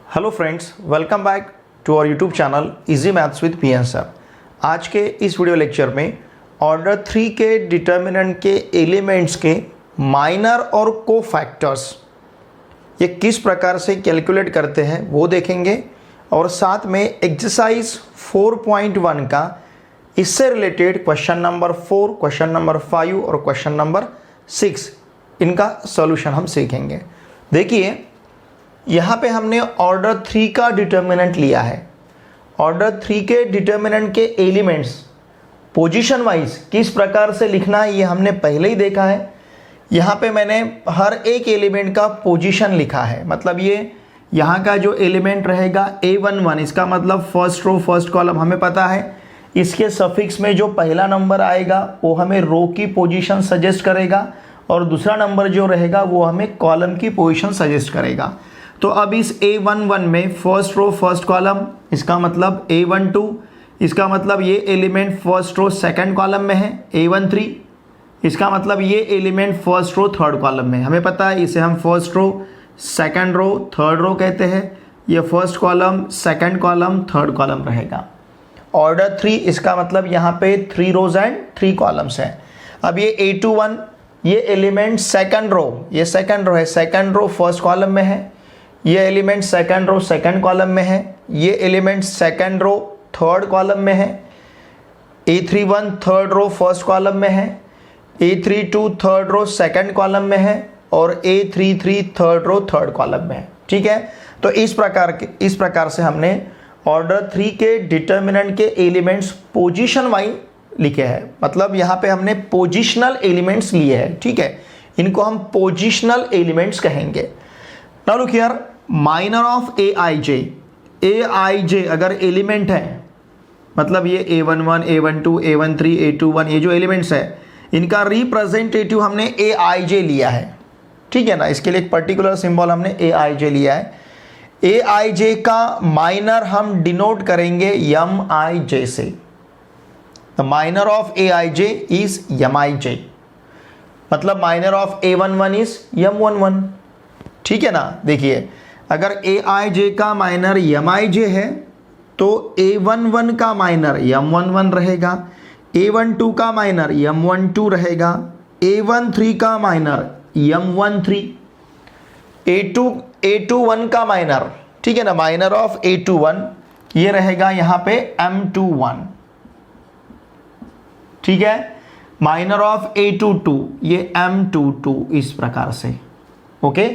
Hello friends, welcome back to our YouTube channel easy maths with PN sir. आज के इस video lecture में order 3 के determinant के एलिमेंट्स के माइनर और कोफैक्टर्स ये किस प्रकार से कैलकुलेट करते हैं वो देखेंगे और साथ में एक्सरसाइज 4.1 का इससे related question number 4, question number 5 और क्वेश्चन नंबर 6 इनका सॉल्यूशन हम सीखेंगे। देखिए, यहाँ पे हमने ऑर्डर 3 का डिटर्मिनेंट लिया है। ऑर्डर 3 के डिटर्मिनेंट के एलिमेंट्स पोजीशन वाइज किस प्रकार से लिखना है ये हमने पहले ही देखा है। यहाँ पे मैंने हर एक एलिमेंट का पोजीशन लिखा है, मतलब ये यहाँ का जो एलिमेंट रहेगा A11, इसका मतलब फर्स्ट रो फर्स्ट कॉलम हमें पता है। इसके सफिक्स में जो पहला नंबर आएगा वो हमें रो की पोजीशन सजेस्ट करेगा और दूसरा नंबर जो रहेगा वो हमें कॉलम की पोजीशन सजेस्ट करेगा। तो अब इस A11 में फर्स्ट रो फर्स्ट कॉलम, इसका मतलब A12, इसका मतलब ये element first row second column में है। A13, इसका मतलब ये element first row third column में, हमें पता है इसे हम first row second row third row कहते हैं। ये first column second column third column रहेगा। ऑर्डर 3, इसका मतलब यहाँ पे 3 रोज एंड 3 कॉलम्स हैं। अब ये A21, ये एलिमेंट सेकंड रो, ये सेकंड रो है, सेकंड रो फर्स्ट कॉलम में है। ये element second row second column में है। ये element second row third column में है। A31 third row first column में है। A32 third row second column में है और A33 third row third column में है। ठीक है, तो इस प्रकार से हमने ऑर्डर 3 के डिटर्मिनेंट के एलिमेंट्स पोजीशन वाइज लिखे हैं, मतलब यहाँ पे हमने पोजिशनल एलिमेंट्स लिए हैं। ठीक है, इनको हम पोजिशनल एलिमेंट्स कहेंगे। Now look here, minor of Aij अगर एलिमेंट है, मतलब ये A11, A12, A13, A21 ये जो एलिमेंट्स है इनका रिप्रेजेंटेटिव हमने Aij लिया है। ठीक है ना, इसके लिए एक पर्टिकुलर सिंबल हमने Aij लिया है। Aij का माइनर हम डिनोट करेंगे Mij से। The minor of Aij is Mij, मतलब minor of A11 is M11। ठीक है ना, देखिए अगर Aij का माइनर Mij है तो A11 का माइनर M11 रहेगा, A12 का माइनर M12 रहेगा, A13 का माइनर M13, A21 का माइनर, ठीक है ना, माइनर ऑफ A21 ये रहेगा यहाँ पे M21। ठीक है, माइनर ऑफ A22 ये M22, इस प्रकार से। ओके,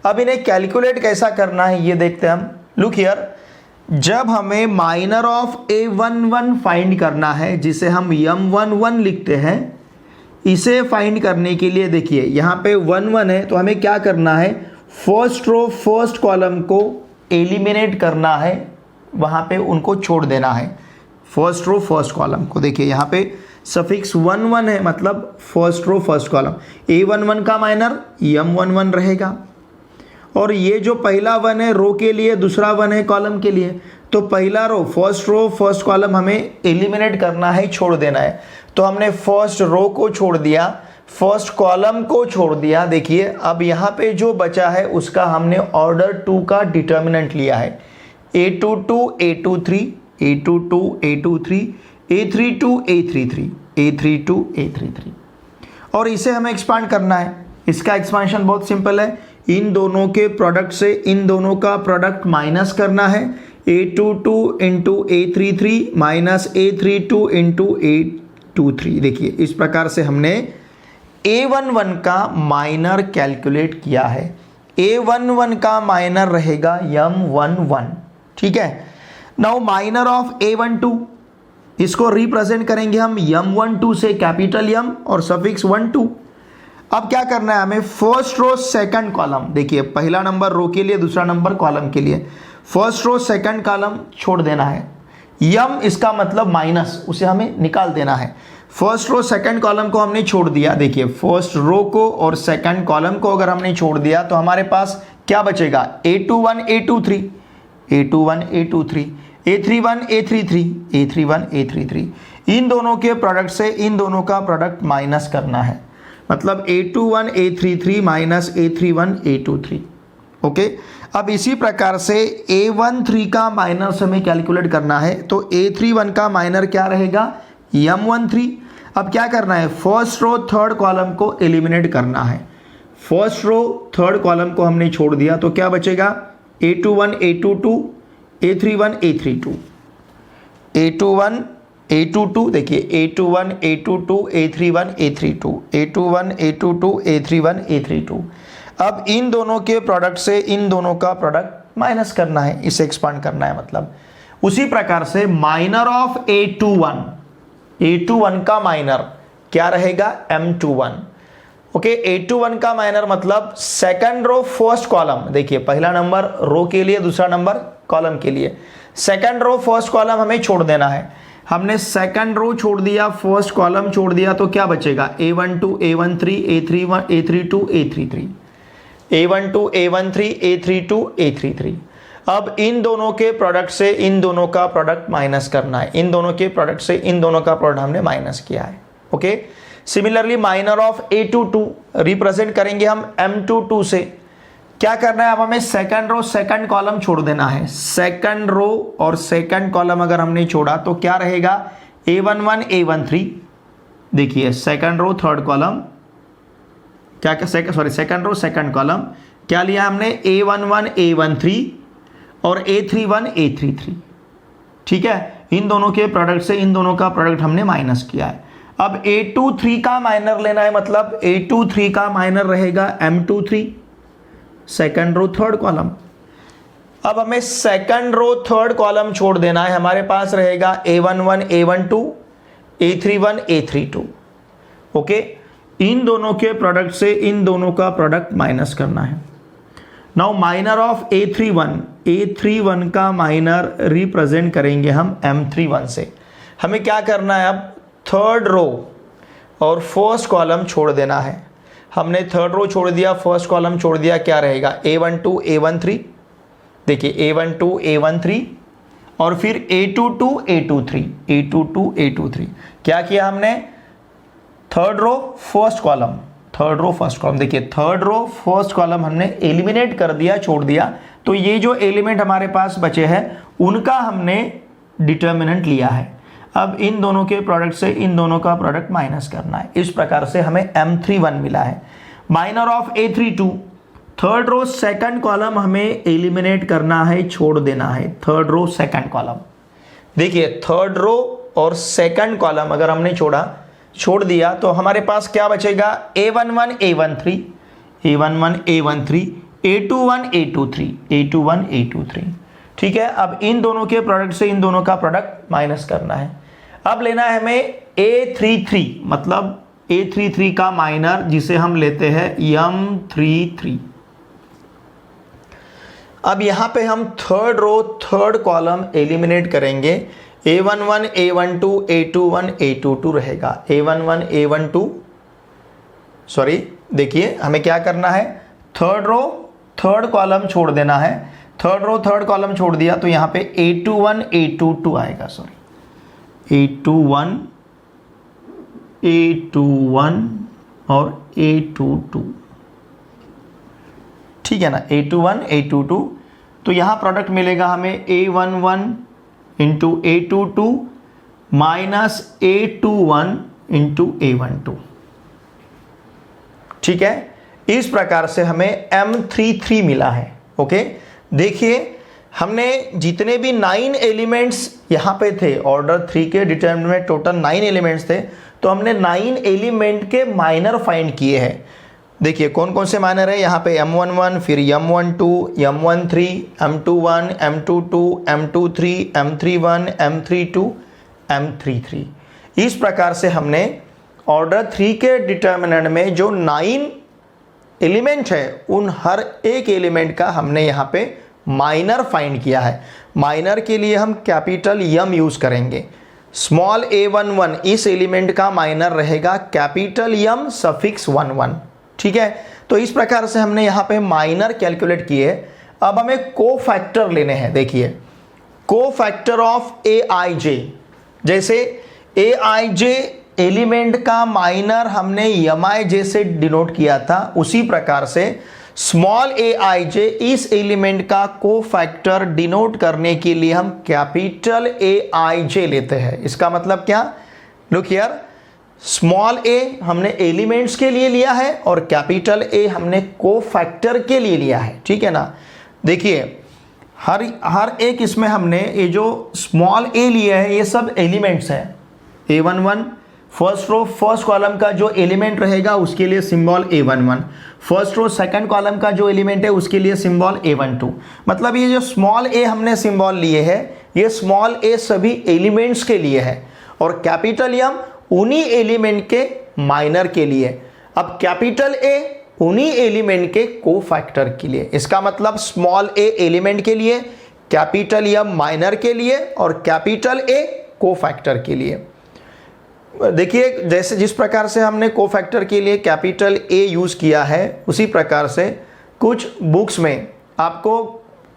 अब इन्हें कैलकुलेट कैसा करना है ये देखते हैं हम। लुक हियर, जब हमें माइनर ऑफ A11 फाइंड करना है, जिसे हम M11 लिखते हैं, इसे फाइंड करने के लिए देखिए यहाँ पे 11 है तो हमें क्या करना है, फर्स्ट रो फर्स्ट कॉलम को एलिमिनेट करना है, वहाँ पे उनको छोड़ देना है। फर्स्ट रो फर्स्ट कॉलम को देखिए यहाँ पे सफिक्स 11 है, मतलब first row first column. A11 का माइनर M11 रहेगा और ये जो पहला 1 है रो के लिए, दूसरा 1 है कॉलम के लिए। तो पहला रो फर्स्ट कॉलम हमें एलिमिनेट करना है, छोड़ देना है। तो हमने फर्स्ट रो को छोड़ दिया, फर्स्ट कॉलम को छोड़ दिया। देखिए अब यहाँ पे जो बचा है उसका हमने ऑर्डर 2 का डिटर्मिनेंट लिया है। A22 A23, A22 A23, A32 A33, A32 A33, और इसे हमें एक्सपांड करना है। इसका एक्सपांशन बहुत सिंपल है, इन दोनों के प्रोडक्ट से इन दोनों का प्रोडक्ट माइनस करना है। A22 into A33 minus A32 into A23। देखिए इस प्रकार से हमने A11 का माइनर कैलकुलेट किया है। A11 का माइनर रहेगा M11। ठीक है, नाउ माइनर ऑफ A12, इसको रिप्रेजेंट करेंगे हम M12 से, कैपिटल M और सफिक्स 12। अब क्या करना है हमें, फर्स्ट रो सेकंड कॉलम, देखिए पहला नंबर रो के लिए, दूसरा नंबर कॉलम के लिए, फर्स्ट रो सेकंड कॉलम छोड़ देना है। M इसका मतलब माइनस, उसे हमें निकाल देना है। फर्स्ट रो सेकंड कॉलम को हमने छोड़ दिया। देखिए फर्स्ट रो को और सेकंड कॉलम को अगर हमने छोड़ दिया तो हमारे पास क्या बचेगा, A21 A23, A21 A23, A31 A33, A31 A33। इन दोनों के प्रोडक्ट से इन दोनों का प्रोडक्ट माइनस करना है, मतलब A21 A33 minus A31 A23। Okay, अब इसी प्रकार से A13 का माइनर से हमें कैलकुलेट करना है, तो A31 का माइनर क्या रहेगा, M13। अब क्या करना है, फर्स्ट रो थर्ड कॉलम को एलिमिनेट करना है। फर्स्ट रो थर्ड कॉलम को हमने छोड़ दिया तो क्या बचेगा, A21 A22 A31 A32 A21 A22, देखिए A21 A22 A31 A32 A21 A22 A31 A32। अब इन दोनों के प्रोडक्ट से इन दोनों का प्रोडक्ट माइनस करना है, इसे एक्सपांड करना है मतलब। उसी प्रकार से माइनर ऑफ A21 का माइनर क्या रहेगा, M21। ओके, A21 का माइनर मतलब सेकंड रो फर्स्ट कॉलम, देखिए पहला नंबर रो के लिए, दूसरा नंबर कॉलम के लिए। सेकंड रो फर्स्ट कॉलम हमें छोड़ देना है, हमने सेकंड रो छोड़ दिया, फर्स्ट कॉलम छोड़ दिया, तो क्या बचेगा, A12 A13 A31 A32 A33 A12 A13 A32 A33। अब इन दोनों के प्रोडक्ट से इन दोनों का प्रोडक्ट माइनस करना है, इन दोनों के प्रोडक्ट से इन दोनों का प्रोडक्ट हमने माइनस किया है। Okay, similarly minor of A22 represent करेंगे हम M22 से। क्या करना है, अब हमें सेकंड रो सेकंड कॉलम छोड़ देना है। सेकंड रो और सेकंड कॉलम अगर हमने छोड़ा तो क्या रहेगा, A11 A13, देखिए second row third column second row second column क्या लिया हमने, A11 A13 और A31 A33। ठीक है, इन दोनों के प्रोडक्ट से इन दोनों का प्रोडक्ट हमने माइनस किया है। अब A23 का माइनर लेना है, मतलब A23 का माइनर रहेगा M23 second row third column. अब हमें सेकंड रो थर्ड कॉलम छोड़ देना है, हमारे पास रहेगा A11 A12 A31 A32। Okay, इन दोनों के प्रोडक्ट से इन दोनों का प्रोडक्ट माइनस करना है। नाउ माइनर ऑफ A31 का माइनर रिप्रेजेंट करेंगे हम M31 से। हमें क्या करना है, अब थर्ड रो और फर्स्ट कॉलम छोड़ देना है। हमने थर्ड रो छोड़ दिया, फर्स्ट कॉलम छोड़ दिया, क्या रहेगा, A12 A13, देखिए A12 A13 और फिर A22 A23 क्या किया हमने, थर्ड रो फर्स्ट कॉलम, देखिए थर्ड रो फर्स्ट कॉलम हमने एलिमिनेट कर दिया, छोड़ दिया। तो ये जो एलिमेंट हमारे पास बचे हैं उनका हमने डिटर्मिनेंट लिया है। अब इन दोनों के प्रोडक्ट से इन दोनों का प्रोडक्ट माइनस करना है। इस प्रकार से हमें M31 मिला है। Minor of A32 third row second column हमें एलिमिनेट करना है, छोड़ देना है। थर्ड रो सेकंड कॉलम, देखिए थर्ड रो और सेकंड कॉलम अगर हमने छोड़ दिया तो हमारे पास क्या बचेगा, A11 A13 A21 A23। ठीक है, अब इन दोनों के प्रोडक्ट से इन दोनों का प्रोडक्ट माइनस करना है। अब लेना है हमें A33, मतलब A33 का माइनर जिसे हम लेते हैं M33। अब यहां पे हम third row third column eliminate करेंगे। A11 A12 A21 A22 रहेगा, A11 A12 देखिए हमें क्या करना है, थर्ड रो थर्ड कॉलम छोड़ देना है। थर्ड रो थर्ड कॉलम छोड़ दिया तो यहाँ पे A21 A22 आएगा, A21 और A22, ठीक है ना, A21 A22। तो यहाँ प्रोडक्ट मिलेगा हमें A11 into A22 minus A21 into A12। ठीक है, इस प्रकार से हमें M33 मिला है। ओके, देखिए हमने जितने भी 9 एलिमेंट्स यहाँ पे थे, ऑर्डर 3 के डिटरमिनेंट में टोटल 9 एलिमेंट्स थे, तो हमने 9 एलिमेंट के माइनर फाइंड किए हैं। देखिए कौन कौन से माइनर है यहाँ पे, M11, फिर M12, M13, M21, M22, M23, M31, M32, M33। इस प्रकार से हमने ऑर्डर 3 के डिटरमिनेंट में जो 9 एलिमेंट है उन हर एक एलिमेंट का हमने यहाँ पे माइनर फाइंड किया है। माइनर के लिए हम कैपिटल M यूज करेंगे। स्मॉल A11 इस एलिमेंट का माइनर रहेगा कैपिटल M सफिक्स 11। ठीक है, तो इस प्रकार से हमने यहाँ पे माइनर कैलकुलेट किए। अब हमें कोफैक्टर लेने हैं। देखिए कोफैक्टर ऑफ Aij, जैसे Aij एलिमेंट का माइनर हमने Mij से डिनोट किया था, उसी प्रकार से स्मॉल ए आई जे इस एलिमेंट का कोफैक्टर डिनोट करने के लिए हम कैपिटल ए आई जे लेते हैं। इसका मतलब क्या? लुक हियर, स्मॉल ए हमने एलिमेंट्स के लिए लिया है और कैपिटल ए हमने कोफैक्टर के लिए लिया है। ठीक है ना? देखिए हर एक इसमें हमने ये जो स्मॉल ए लिया है ये सब एलिमेंट्स हैं। A11 फर्स्ट रो फर्स्ट कॉलम का जो एलिमेंट रहेगा उसके लिए symbol A11, first row second column का जो एलिमेंट है उसके लिए सिंबल A12। मतलब ये जो स्मॉल ए हमने सिंबल लिए है ये स्मॉल ए सभी एलिमेंट्स के लिए है और कैपिटल एम उन्हीं एलिमेंट के माइनर के लिए। अब कैपिटल ए उन्हीं एलिमेंट के कोफैक्टर के लिए। इसका मतलब स्मॉल ए एलिमेंट के लिए, कैपिटल एम माइनर के लिए और कैपिटल ए कोफैक्टर के लिए। देखिए जैसे जिस प्रकार से हमने कोफैक्टर के लिए कैपिटल ए यूज़ किया है उसी प्रकार से कुछ बुक्स में आपको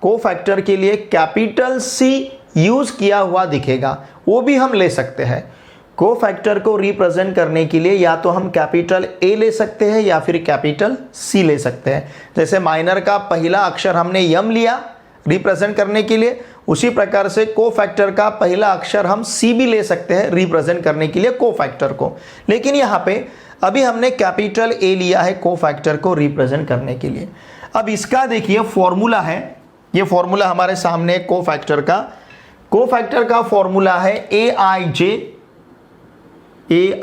कोफैक्टर के लिए कैपिटल सी यूज़ किया हुआ दिखेगा, वो भी हम ले सकते हैं। कोफैक्टर को रिप्रेजेंट करने के लिए या तो हम कैपिटल ए ले सकते हैं या फिर कैपिटल सी ले सकते हैं। जैसे माइनर का पहला अक्षर हमने यम लिया रिप्रेजेंट करने के लिए, उसी प्रकार से कोफैक्टर का पहला अक्षर हम सी भी ले सकते हैं रिप्रेजेंट करने के लिए कोफैक्टर को। लेकिन यहाँ पे अभी हमने कैपिटल ए लिया है कोफैक्टर को रिप्रेजेंट करने के लिए। अब इसका देखिए फॉर्मूला है, ये फॉर्मूला हमारे सामने कोफैक्टर का फॉर्मूला है ए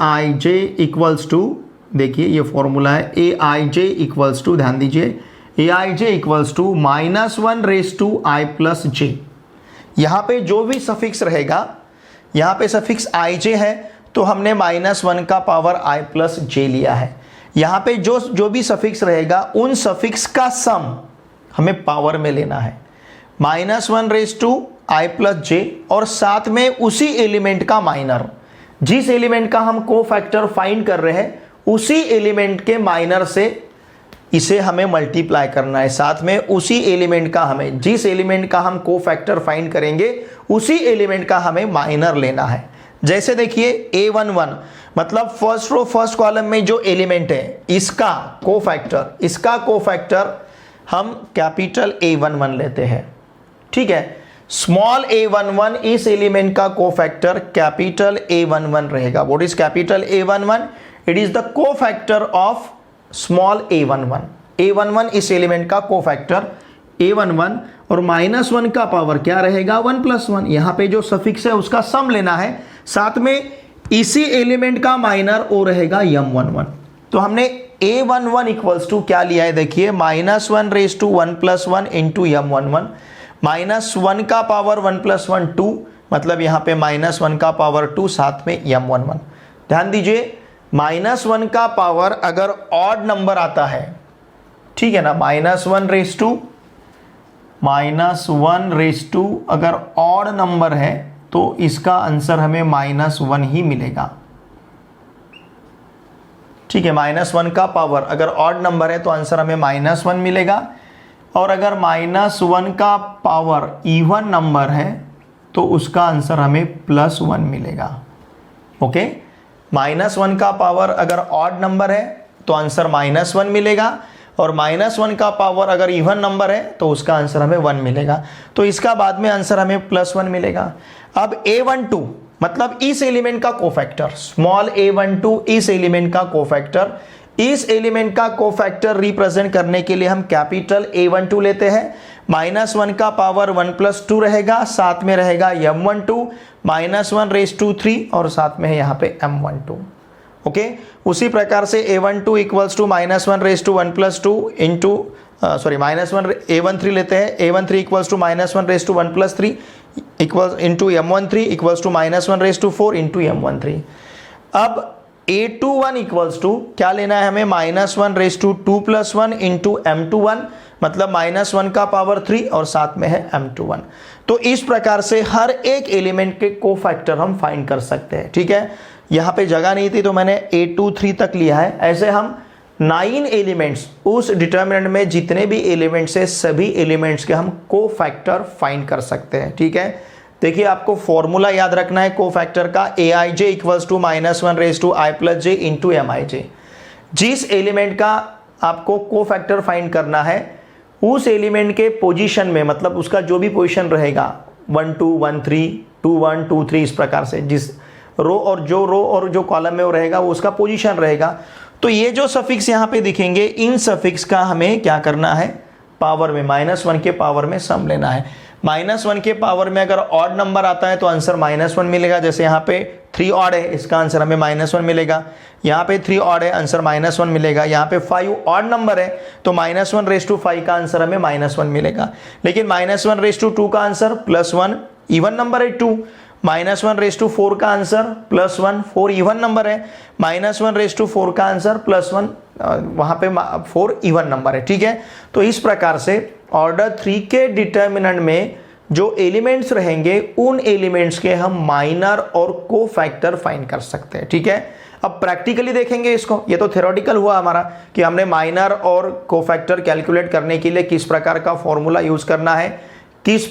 आई जे इक्वल्स टू, देखिए ये फॉर्मूला है ए आई जे इक्वल्स टू, ध्यान दीजिए A I J equals to -1 raise to I plus J. यहाँ पे जो भी सफिक्स रहेगा, यहाँ पे सफिक्स आई जे है तो हमने -1 का पावर आई प्लस जे लिया है। यहाँ पे जो भी सफिक्स रहेगा उन सफिक्स का सम हमें पावर में लेना है, -1 रेज टू आई प्लस जे और साथ में उसी एलिमेंट का माइनर, जिस एलिमेंट का हम कोफैक्टर फाइंड कर रहे हैं उसी एलिमेंट के माइनर से इसे हमें मल्टीप्लाई करना है। साथ में उसी एलिमेंट का हमें, जिस एलिमेंट का हम कोफैक्टर फाइंड करेंगे उसी एलिमेंट का हमें माइनर लेना है। जैसे देखिए A11 मतलब फर्स्ट रो फर्स्ट कॉलम में जो एलिमेंट है इसका कोफैक्टर हम कैपिटल A11 लेते हैं। ठीक है, स्मॉल A11 इस एलिमेंट का कोफैक्टर कैपिटल A11 रहेगा। What is capital A11? It is the cofactor of small A11। A11 इस एलिमेंट का कोफैक्टर A11 और -1 का पावर क्या रहेगा? 1 + 1। यहाँ पे जो सफिक्स है उसका सम लेना है, साथ में इसी एलिमेंट का माइनर ओ रहेगा M11। तो हमने A11 इक्वल्स टू क्या लिया है? देखिए -1 रेज टू 1 + 1 इंटू M11, -1 का पावर 1 + 1 2, मतलब यहाँ पे -1 का पावर 2 साथ में M11। ध्यान दीजिए -1 का पावर अगर ऑड नंबर आता है, ठीक है ना, -1 रेज टू अगर ऑड नंबर है तो इसका आंसर हमें -1 ही मिलेगा। ठीक है, -1 का पावर अगर ऑड नंबर है तो आंसर हमें -1 मिलेगा और अगर -1 का पावर इवन नंबर है तो उसका आंसर हमें +1 मिलेगा। ओके, -1 का पावर अगर ऑड नंबर है तो आंसर -1 मिलेगा और -1 का पावर अगर इवन नंबर है तो उसका आंसर हमें 1 मिलेगा। तो इसका बाद में आंसर हमें +1 मिलेगा। अब A12 मतलब इस एलिमेंट का कोफैक्टर, स्मॉल A12 इस एलिमेंट का कोफैक्टर, इस एलिमेंट का कोफैक्टर रिप्रेजेंट करने के लिए हम कैपिटल A12 लेते हैं। -1 का पावर 1 + 2 रहेगा, साथ में रहेगा M12 -1 रेज टू 3 और साथ में है यहाँ पे M12। ओके, उसी प्रकार से A12 equals to -1 raise to 1 + 2 into -1 A13 लेते हैं। A13 equals to -1 raise to 1 + 3 equals into M13 equals to -1 raise to 4 into M13। अब A21 इक्वल्स टू क्या लेना है हमें? -1 रेज टू 2 + 1 इंटू M21, मतलब -1 का पावर 3 और साथ में है M21। तो इस प्रकार से हर एक एलिमेंट के कोफैक्टर हम फाइंड कर सकते हैं। ठीक है, यहाँ पे जगह नहीं थी तो मैंने A23 तक लिया है। ऐसे हम 9 एलिमेंट्स, उस डिटर्मिनेंट में जितने भी एलिमेंट्स है सभी एलिमेंट्स के हम कोफैक्टर फाइंड कर सकते हैं। ठीक है, देखिए आपको फॉर्मूला याद रखना है कोफैक्टर का, AIJ equals to -1 raise to I + j into MIJ। जिस एलिमेंट का आपको कोफैक्टर फाइंड करना है उस एलिमेंट के पोजीशन में, मतलब उसका जो भी पोजीशन रहेगा 1 2 1 3 2 1 2 3 इस प्रकार से, जिस रो और जो कॉलम में वो रहेगा वो उसका पोजीशन रहेगा। तो ये जो सफिक्स यहाँ पे दिखेंगे, इन सफिक्स का हमें क्या करना है, पावर में -1 के पावर में सम लेना है। -1 के पावर में अगर ऑड नंबर आता है तो आंसर -1 मिलेगा। जैसे यहाँ पे 3 ऑड है, इसका आंसर हमें -1 मिलेगा। यहाँ पे 3 ऑड है, आंसर -1 मिलेगा। यहाँ पे 5 ऑड नंबर है तो -1/5 का आंसर हमें -1 मिलेगा। लेकिन -1/2 का आंसर +1, इवन नंबर है 2। -1/4 का आंसर +1, 4 इवन नंबर है। -1/4 का आंसर +1, वहाँ पे 4 इवन नंबर है, ठीक है। तो इस प्रकार से ऑर्डर 3 के डिटर्मिनेंट में जो एलिमेंट्स रहेंगे उन एलिमेंट्स के हम माइनर और कोफैक्टर फाइंड कर सकते हैं, ठीक है। अब प्रैक्टिकली देखेंगे इसको। ये तो थ्योरेटिकल हुआ हमारा कि हमने माइनर और कोफैक्टर कैलकुलेट करने के लिए किस प्रकार का फॉर्मूला यूज करना है, किस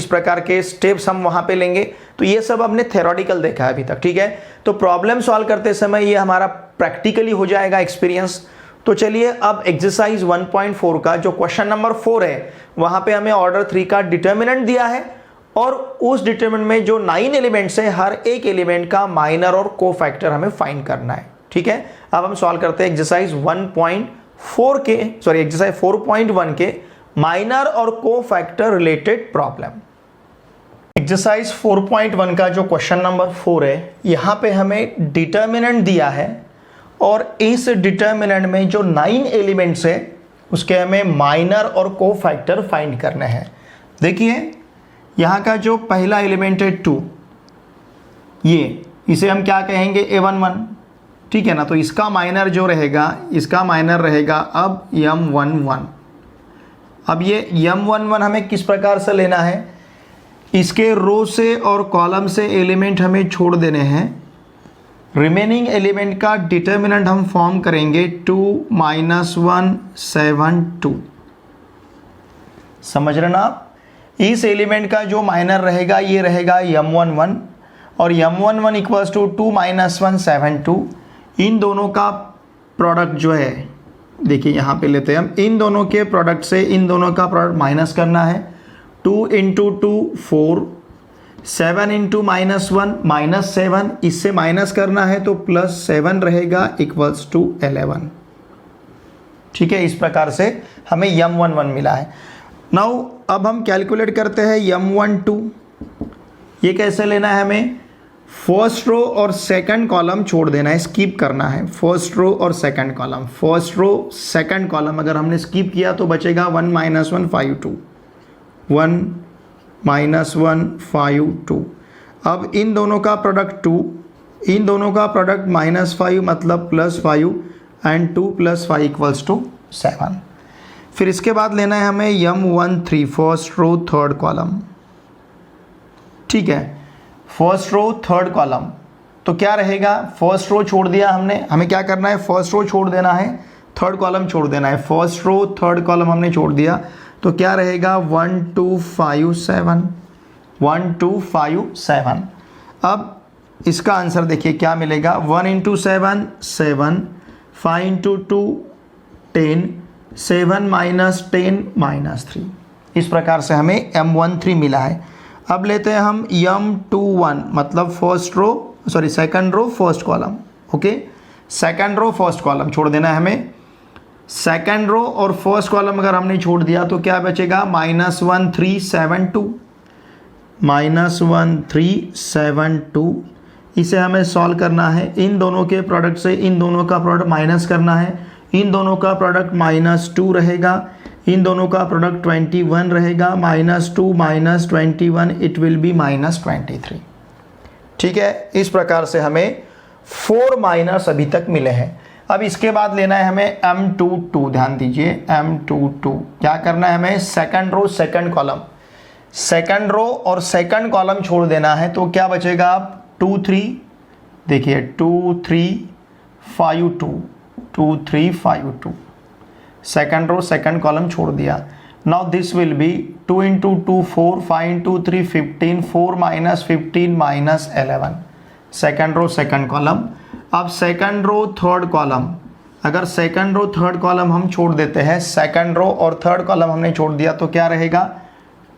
प्रकार के स्टेप्स हम वहां पे लेंगे। तो ये सब हमने थ्योरेटिकल देखा है अभी तक, ठीक है। तो प्रॉब्लम सॉल्व करते समय ये हमारा प्रैक्टिकली हो जाएगा एक्सपीरियंस। तो चलिए अब एक्सरसाइज 1.4 का जो क्वेश्चन नंबर 4 है, वहां पे हमें ऑर्डर 3 का डिटर्मिनेंट दिया है और उस डिटर्मिनेंट में जो 9 एलिमेंट्स है, हर एक एलिमेंट का माइनर और कोफैक्टर हमें फाइंड करना है, ठीक है। अब हम सॉल्व करते हैं एक्सरसाइज 4.1 के माइनर और कोफैक्टर रिलेटेड प्रॉब्लम। एक्सरसाइज 4.1 का जो क्वेश्चन नंबर 4 है, यहां पे हमें डिटर्मिनेंट दिया है और इस डिटर्मिनेंट में जो 9 एलिमेंट्स है उसके हमें माइनर और कोफैक्टर फाइंड करने हैं। देखिए यहाँ का जो पहला एलिमेंट है 2, ये इसे हम क्या कहेंगे, A11, ठीक है ना। तो इसका माइनर जो रहेगा, इसका माइनर रहेगा अब M11। अब ये M11 हमें किस प्रकार से लेना है, इसके रो से और कॉलम से एलिमेंट हमें छोड़ देने हैं। रिमेनिंग एलिमेंट का डिटर्मिनेंट हम फॉर्म करेंगे 2 -1 7 2। समझ रहे ना आप। इस एलिमेंट का जो माइनर रहेगा ये रहेगा M11 और M11 इक्वल्स टू 2 -1 7 2। इन दोनों का प्रोडक्ट जो है, देखिए यहाँ पे लेते हैं हम, इन दोनों के प्रोडक्ट से इन दोनों का प्रोडक्ट माइनस करना है। 2 × 2 4, 7 × -1 -7, इससे माइनस करना है तो +7 रहेगा इक्वल्स टू 11, ठीक है। इस प्रकार से हमें M11 मिला है। नाउ अब हम कैलकुलेट करते हैं M12। ये कैसे लेना है, हमें फर्स्ट रो और सेकंड कॉलम छोड़ देना है, स्किप करना है। फर्स्ट रो और second column, first row second column अगर हमने स्किप किया तो बचेगा 1 -1 5 2, 1 -1 5 2। अब इन दोनों का प्रोडक्ट 2, इन दोनों का प्रोडक्ट -5 मतलब +5 एंड 2 + 5 इक्वल्स टू 7। फिर इसके बाद लेना है हमें M13 first row third column, ठीक है। फर्स्ट रो थर्ड कॉलम तो क्या रहेगा, फर्स्ट रो छोड़ दिया हमने, हमें क्या करना है, फर्स्ट रो छोड़ देना है, थर्ड कॉलम छोड़ देना है। फर्स्ट रो थर्ड कॉलम हमने छोड़ दिया तो क्या रहेगा 1 2 5 7, 1 2 5 7। अब इसका आंसर देखिए क्या मिलेगा, 1 × 7 7, 5 × 2 10, 7 - 10 -3। इस प्रकार से हमें M13 मिला है। अब लेते हैं हम M21 मतलब second row first column, okay. Second row first column छोड़ देना है हमें। सेकंड रो और फर्स्ट कॉलम अगर हमने छोड़ दिया तो क्या बचेगा, -1 3 7 2, -1 3 7 2। इसे हमें सॉल्व करना है। इन दोनों के प्रोडक्ट से इन दोनों का प्रोडक्ट माइनस करना है। इन दोनों का प्रोडक्ट -2 रहेगा, इन दोनों का प्रोडक्ट 21 रहेगा। -2 - 21 इट विल बी -23, ठीक है। इस प्रकार से हमें 4 माइनर्स अभी तक मिले हैं। अब इसके बाद लेना है हमें M22, ध्यान दीजिए M22 क्या करना है हमें, second row second column, second row और सेकंड कॉलम छोड़ देना है तो क्या बचेगा, आप 2 3, देखिए 2 3 5 2, 2 3 5 2, सेकंड रो सेकंड कॉलम छोड़ दिया। Now this will B 2 × 2 4, 5 × 3 15, 4 - 15 -11, second row second column. अब सेकंड रो थर्ड कॉलम, अगर सेकंड रो थर्ड कॉलम हम छोड़ देते हैं, सेकंड रो और थर्ड कॉलम हमने छोड़ दिया तो क्या रहेगा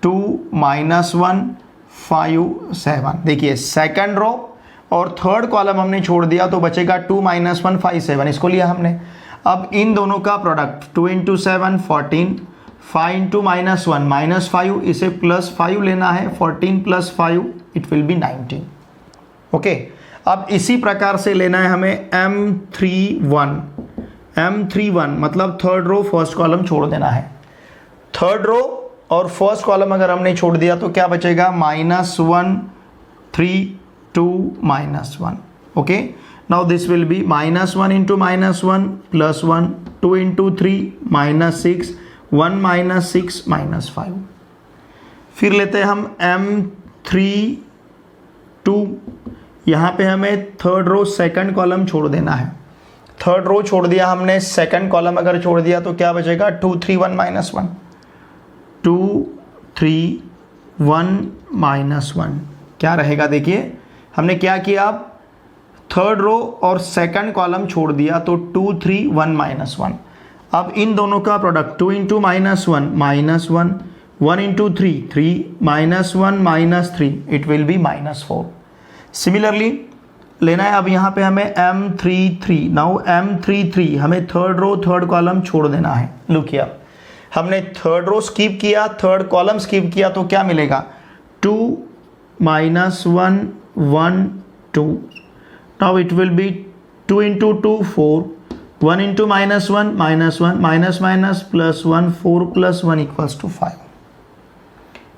2 -1 5 7। देखिए सेकंड रो और थर्ड कॉलम हमने छोड़ दिया तो बचेगा 2 -1 5 7, इसको लिया हमने। अब इन दोनों का प्रोडक्ट 2 × 7 14, 5 × -1 -5, इसे +5 लेना है, 14 + 5 इट विल बी 19। ओके, अब इसी प्रकार से लेना है हमें M31 मतलब थर्ड रो फर्स्ट कॉलम छोड़ देना है। थर्ड रो और फर्स्ट कॉलम अगर हमने छोड़ दिया तो क्या बचेगा -1 3 2 -1। Okay, now this will be -1 × -1 +1, 2 × 3 -6, 1 -6 -5। फिर लेते हैं हम M32, यहाँ पे हमें थर्ड रो सेकंड कॉलम छोड़ देना है। थर्ड रो छोड़ दिया हमने, सेकंड कॉलम अगर छोड़ दिया तो क्या बचेगा 2 3 1 -1, 2 3 1 -1 क्या रहेगा। देखिए हमने क्या किया, थर्ड रो और सेकंड कॉलम छोड़ दिया तो 2 3 1 -1। अब इन दोनों का product 2 × -1 -1, 1 × 3 3 -1 -3 it will B -4। Similarly लेना है अब यहाँ पे हमें M33। नाउ M33 हमें थर्ड रो थर्ड कॉलम छोड़ देना है। लुक हियर, हमने थर्ड रो स्किप किया, थर्ड कॉलम स्किप किया तो क्या मिलेगा 2 -1 1 2। Now it will B 2 × 2 4, 1 × -1 -1 +1 4 + 1 = 5।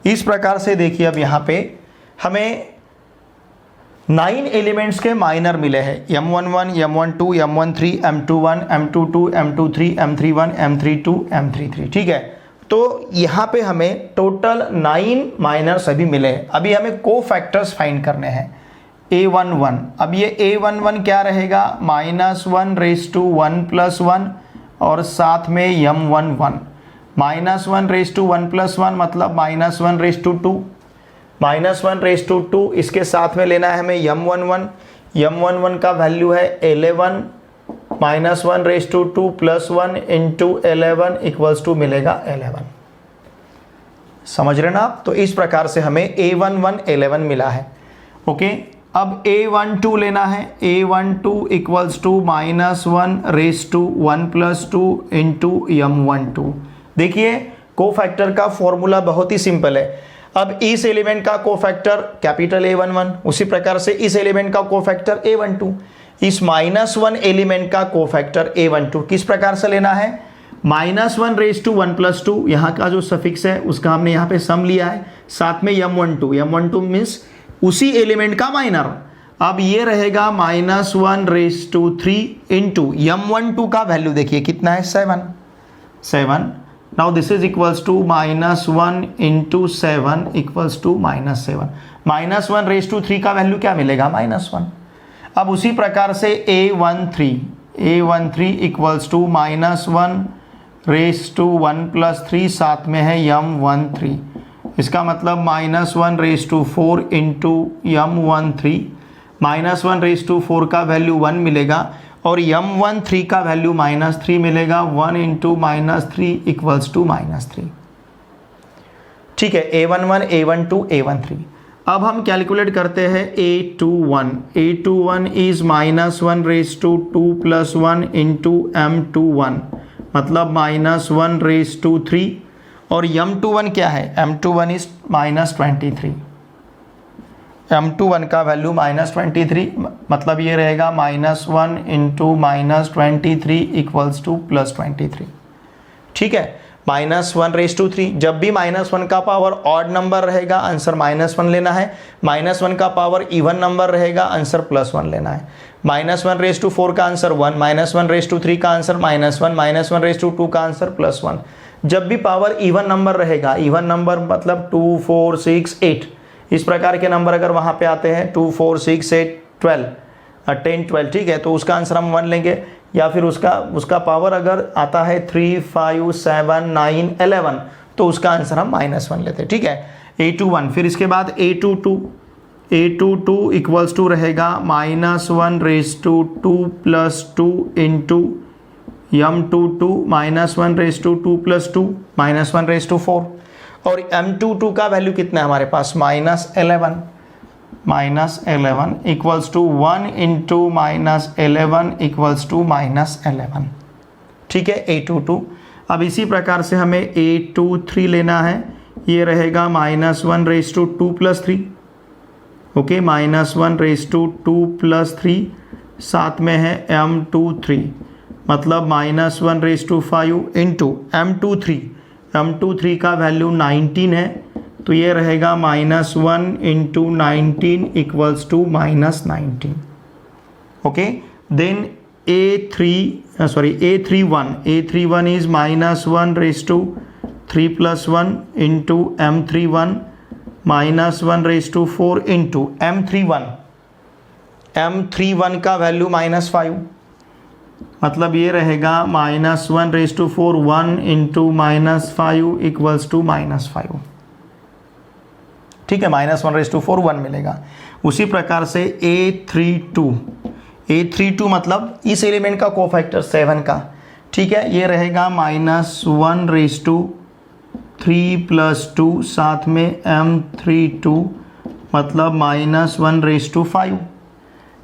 इस प्रकार से देखिए अब यहाँ पे हमें 9 एलिमेंट्स के माइनर मिले हैं, M11 M12 M13 M21 M22 M23 M31 M32 M33। ठीक है, तो यहाँ पे हमें टोटल 9 माइनर्स अभी मिले हैं। अभी हमें को फैक्टर्स फाइंड करने हैं। A11, अब ये A11 क्या रहेगा -1 raised to 1 + 1 और साथ में M11 -1 raised to 1 + 1 मतलब -1 raised to 2, -1 raised to 2 इसके साथ में लेना है हमें M11 का वैल्यू है 11, -1 raised to 2 + 1 × 11 = मिलेगा 11। समझ रहे ना आप? तो इस प्रकार से हमें A11 11 मिला है। ओके, अब A12 लेना है, A12 = -1 raised to 1 + 2 × M12। देखिए कोफैक्टर का फॉर्मूला बहुत ही सिंपल है। अब इस एलिमेंट का कोफैक्टर कैपिटल A11, उसी प्रकार से इस एलिमेंट का कोफैक्टर A12, इस -1 एलिमेंट का कोफैक्टर A12 किस प्रकार से लेना है -1 raised to 1 + 2, यहाँ का जो सफिक्स है उसका हमने यहाँ पे सम लिया है, साथ में M12 मीन्स उसी एलिमेंट का माइनर। अब ये रहेगा -1 raised to 3 × M12 का वैल्यू देखिए कितना है 7। Now this is equals to -1 × 7 = -7। -1 raised to 3 का वैल्यू क्या मिलेगा -1। अब उसी प्रकार से A13 -1 raised to 1 + 3 साथ में है M13, इसका मतलब -1 raised to 4 × M13, -1 raised to 4 का वैल्यू 1 मिलेगा और M13 का वैल्यू -3 मिलेगा, 1 × -3 = -3। ठीक है, A11 A12 A13। अब हम कैलकुलेट करते हैं A21 is -1 raised to 2 + 1 × M21 मतलब -1 raised to 3 और M21 क्या है M21 इज -23। M21 का वैल्यू -23 मतलब ये रहेगा -1 × -23 = +23। ठीक है, -1 raised to 3, जब भी -1 का पावर ऑड नंबर रहेगा आंसर -1 लेना है, -1 का पावर इवन नंबर रहेगा आंसर +1 लेना है। -1 raised to 4 का आंसर 1, -1 raised to 3 का आंसर -1, -1 raised to 2 का आंसर +1। जब भी पावर इवन नंबर रहेगा, इवन नंबर मतलब 2 4 6 8 इस प्रकार के नंबर अगर वहाँ पे आते हैं 2 4 6 8 12 10 12, ठीक है, तो उसका आंसर हम 1 लेंगे। या फिर उसका पावर अगर आता है 3 5 7 9 11 तो उसका आंसर हम -1 लेते हैं। ठीक है, A21। फिर इसके बाद A22 = रहेगा -1 raised to 2 + 2 × m22 -1/2 + 2 -1/4 और m22 का वैल्यू कितना है हमारे पास -11 इक्वल्स टू 1 × -11 इक्वल्स टू -11। ठीक है, A22। अब इसी प्रकार से हमें A23 लेना है, ये रहेगा -1/2 + 3। ओके, -1/2 + 3 साथ में है m23 मतलब -1/5 इंटू m23 का वैल्यू 19 है, तो ये रहेगा -1 × 19 equals to -19। Okay, then A31 is -1/3 + 1 into m31 -1/4 into m31 का वैल्यू -5 मतलब ये रहेगा -1/4 1 इंटू -5 इक्वल्स टू -5। ठीक है, -1/4 1 मिलेगा। उसी प्रकार से A32 मतलब इस एलिमेंट का कोफैक्टर 7 का। ठीक है, ये रहेगा -1/3 + 2 साथ में m32 मतलब -1/5।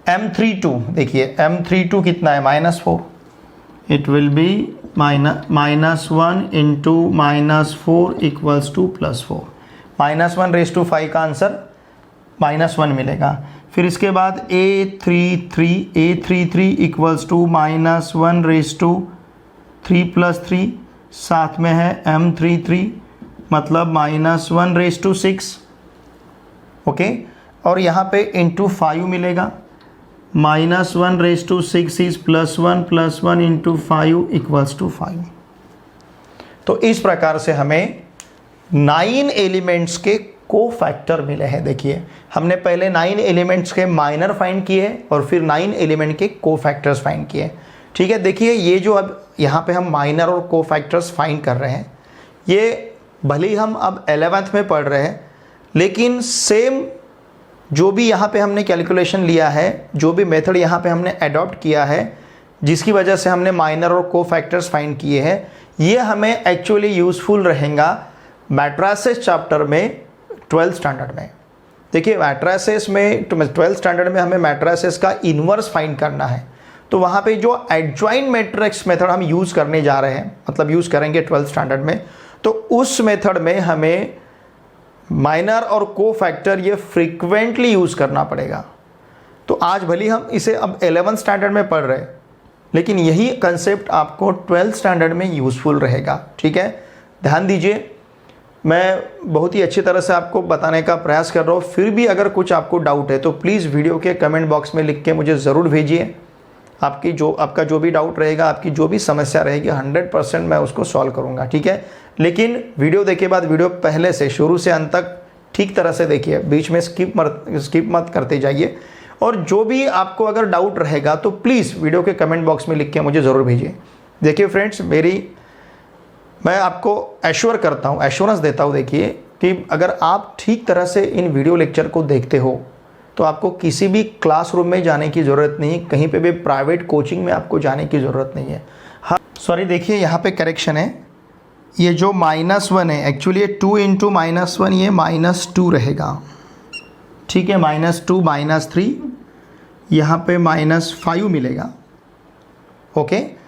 m32 देखिए, m32 कितना है -4, it will be -1 into -4 equals to +4। -1/5 का आंसर -1 मिलेगा। फिर इसके बाद A33 इक्वल्स टू -1/3 + 3 साथ में है m33 मतलब -1/6। ओके, और यहाँ पे इंटू 5 मिलेगा, -1/6 इज +1 + 1 इंटू 5 इक्वल्स टू 5। तो इस प्रकार से हमें 9 एलिमेंट्स के कोफैक्टर मिले हैं। देखिए, हमने पहले 9 एलिमेंट्स के माइनर फाइंड किए और फिर 9 एलिमेंट के कोफैक्टर्स फाइंड किए। ठीक है, देखिए ये जो अब यहाँ पे हम माइनर और कोफैक्टर्स फाइंड कर रहे हैं, ये भले ही हम अब 11th में पढ़ रहे हैं, लेकिन सेम जो भी यहाँ पे हमने कैलकुलेशन लिया है, जो भी मेथड यहाँ पे हमने अडॉप्ट किया है, जिसकी वजह से हमने माइनर और कोफैक्टर्स फाइंड किए हैं, ये हमें एक्चुअली यूज़फुल रहेगा मैट्रिसेस चैप्टर में 12th स्टैंडर्ड में। देखिए, मैट्रिसेस में 12th स्टैंडर्ड में हमें मैट्रिसेस का इन्वर्स फाइंड करना है, तो वहाँ पे जो एडजॉइंट मैट्रिक्स मेथड हम यूज़ करने जा रहे हैं, मतलब यूज़ करेंगे 12th स्टैंडर्ड में, तो उस मेथड में हमें माइनर और कोफैक्टर ये फ्रीक्वेंटली यूज़ करना पड़ेगा। तो आज भले हम इसे अब 11th स्टैंडर्ड में पढ़ रहे हैं, लेकिन यही कंसेप्ट आपको 12th स्टैंडर्ड में यूज़फुल रहेगा। ठीक है, ध्यान दीजिए, मैं बहुत ही अच्छी तरह से आपको बताने का प्रयास कर रहा हूँ। फिर भी अगर कुछ आपको डाउट है तो प्लीज़ वीडियो के कमेंट बॉक्स में लिख के मुझे ज़रूर भेजिए। आपका जो भी डाउट रहेगा, आपकी जो भी समस्या रहेगी, 100% मैं उसको सॉल्व करूँगा। ठीक है, लेकिन वीडियो देखे बाद वीडियो पहले से शुरू से अंत तक ठीक तरह से देखिए, बीच में स्किप मत करते जाइए। और जो भी आपको अगर डाउट रहेगा तो प्लीज़ वीडियो के कमेंट बॉक्स में लिख के मुझे ज़रूर भेजिए। देखिए फ्रेंड्स, मैं आपको एश्योरेंस देता हूँ, देखिए कि अगर आप ठीक तरह से इन वीडियो लेक्चर को देखते हो तो आपको किसी भी क्लासरूम में जाने की ज़रूरत नहीं, कहीं पे भी प्राइवेट कोचिंग में आपको जाने की ज़रूरत नहीं है। हाँ, सॉरी, देखिए यहाँ पे करेक्शन है, ये जो -1 है एक्चुअली 2 × -1 ये -2 रहेगा। ठीक है, -2 -3 यहाँ पे -5 मिलेगा। ओके,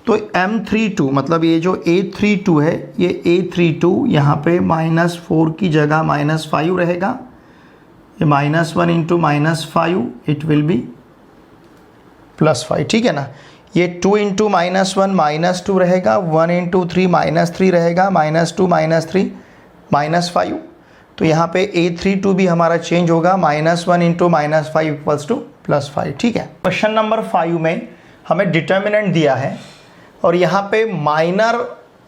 तो m32 मतलब ये जो A32 है, ये A32 यहाँ पे -4 की जगह -5 रहेगा। ये -1 × -5 इट विल बी +5। ठीक है ना, ये 2 × -1 -2 रहेगा, 1 × 3 -3 रहेगा, -2 -3 -5। तो यहाँ पे A32 भी हमारा चेंज होगा, -1 × -5 इक्वल्स टू +5। ठीक है, क्वेश्चन नंबर 5 में हमें डिटर्मिनेंट दिया है और यहाँ पे माइनर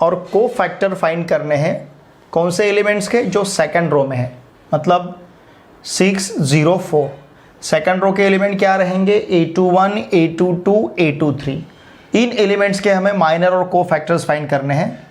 और कोफैक्टर फाइंड करने हैं। कौन से एलिमेंट्स के? जो सेकंड रो में है, मतलब 6 0 4। सेकंड रो के एलिमेंट क्या रहेंगे? A21 A22 A23। इन एलिमेंट्स के हमें माइनर और कोफैक्टर्स फाइंड करने हैं।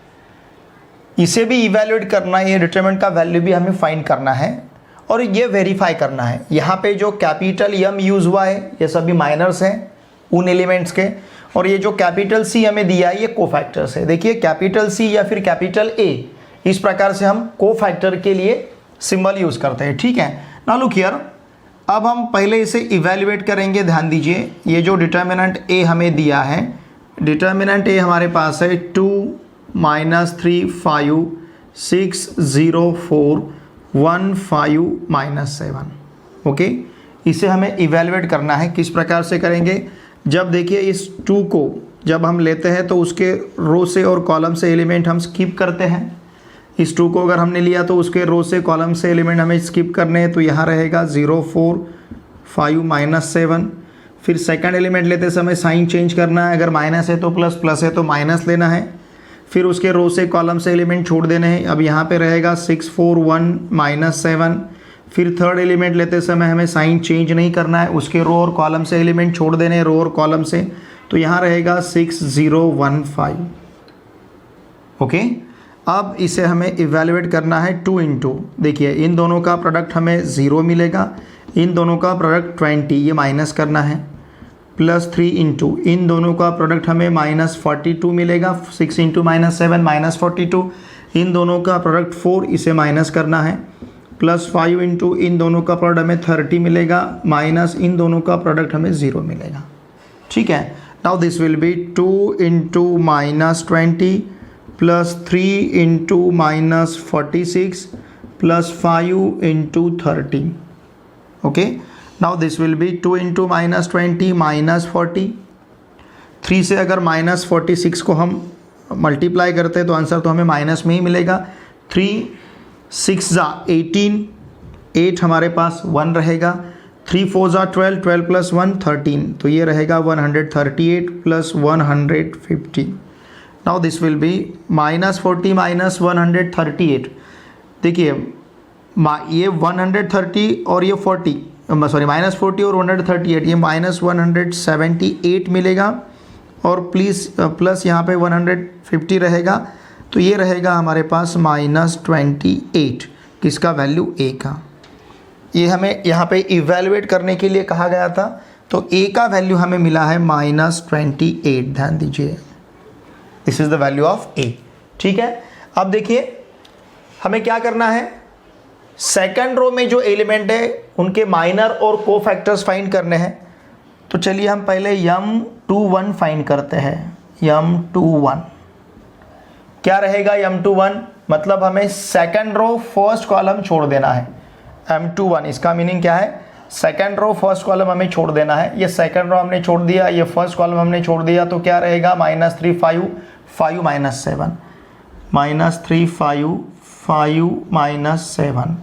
इसे भी इवैल्यूएट करना है, ये डिटरमिनेंट का वैल्यू भी हमें फाइंड करना है और ये वेरीफाई करना है। यहाँ पे जो कैपिटल M यूज़ हुआ है ये सभी माइनर्स हैं उन एलिमेंट्स के, और ये जो कैपिटल सी हमें दिया है ये कोफैक्टर्स है। देखिए कैपिटल सी या फिर कैपिटल ए, इस प्रकार से हम कोफैक्टर के लिए सिंबल यूज़ करते हैं, ठीक है। नाउ लुक हियर, अब हम पहले इसे इवैल्यूएट करेंगे। ध्यान दीजिए, ये जो डिटर्मिनेंट ए हमें दिया है, डिटर्मिनेंट ए हमारे पास है 2 -3 5 6 0 4 1 5 -7। ओके, इसे हमें इवैल्यूएट करना है। किस प्रकार से करेंगे? जब देखिए इस 2 को जब हम लेते हैं तो उसके रो से और कॉलम से एलिमेंट हम स्किप करते हैं। इस 2 को अगर हमने लिया तो उसके रो से कॉलम से एलिमेंट हमें स्किप करने हैं, तो यहाँ रहेगा 0 4 5 -7। फिर सेकंड एलिमेंट लेते समय साइन चेंज करना है, अगर माइनस है तो प्लस, प्लस है तो माइनस लेना है। फिर उसके रो से कॉलम से एलिमेंट छोड़ देने हैं। अब यहाँ पे रहेगा 6 4 1 -7। फिर थर्ड एलिमेंट लेते समय हमें साइन चेंज नहीं करना है, उसके रो और कॉलम से एलिमेंट छोड़ देने हैं, रो और कॉलम से, तो यहाँ रहेगा 6 0 1 5। ओके, अब इसे हमें इवैल्यूएट करना है 2 × देखिए इन दोनों का प्रोडक्ट हमें 0 मिलेगा, इन दोनों का प्रोडक्ट 20, ये माइनस करना है, प्लस 3 × इन दोनों का प्रोडक्ट हमें -42 मिलेगा, 6 × -7 -42, इन दोनों का प्रोडक्ट 4, इसे माइनस करना है, प्लस 5 × इन दोनों का प्रोडक्ट हमें 30 मिलेगा, माइनस इन दोनों का प्रोडक्ट हमें 0 मिलेगा, ठीक है। Now this will B 2 × -20 plus 3 × -46 plus 5 × 30। Okay, now this will B 2 × -20 -40। 3 से अगर -46 को हम मल्टीप्लाई करते हैं तो आंसर तो हमें माइनस में ही मिलेगा। 3 6 18, 8 हमारे पास 1 रहेगा, 3 4 12, 12 + 1 13, तो ये रहेगा 138 plus 150। Now this will B -40 -138। देखिए ये 130 और ये 40, सॉरी -40 और 138, ये -178 मिलेगा, और प्लस यहाँ पे 150 रहेगा, तो ये रहेगा हमारे पास -28, किसका वैल्यू ए का। ये हमें यहाँ पे इवैल्यूएट करने के लिए कहा गया था, तो ए का वैल्यू हमें मिला है -28। ध्यान दीजिए, this is the value of A, ठीक है। अब देखिए हमें क्या करना है, सेकंड रो में जो एलिमेंट है उनके माइनर और कोफैक्टर्स फाइंड करने हैं। तो चलिए हम पहले m21 फाइंड करते हैं। m21 क्या रहेगा? m21 मतलब हमें सेकंड रो फर्स्ट कॉलम छोड़ देना है। m21 इसका मीनिंग क्या है? सेकंड रो फर्स्ट कॉलम हमें छोड़ देना है। ये सेकंड रो हमने छोड़ दिया, ये फर्स्ट कॉलम हमने छोड़ दिया, तो क्या रहेगा? -3 5 5 -7 -3 5 5 -7।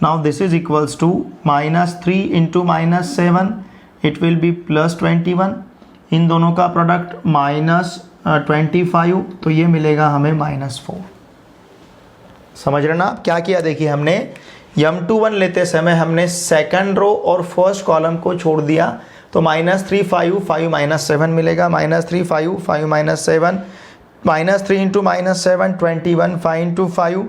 Now this is equals to -3 × -7, it will be +21। इन दोनों का प्रोडक्ट -25, तो ये मिलेगा हमें -4। समझ रहे ना आप क्या किया? देखिए हमने m21 लेते समय हमने सेकंड रो और फर्स्ट कॉलम को छोड़ दिया, तो -3 5 5 -7 मिलेगा, -3 5 5 -7, -3 × -7 21, 5 × 5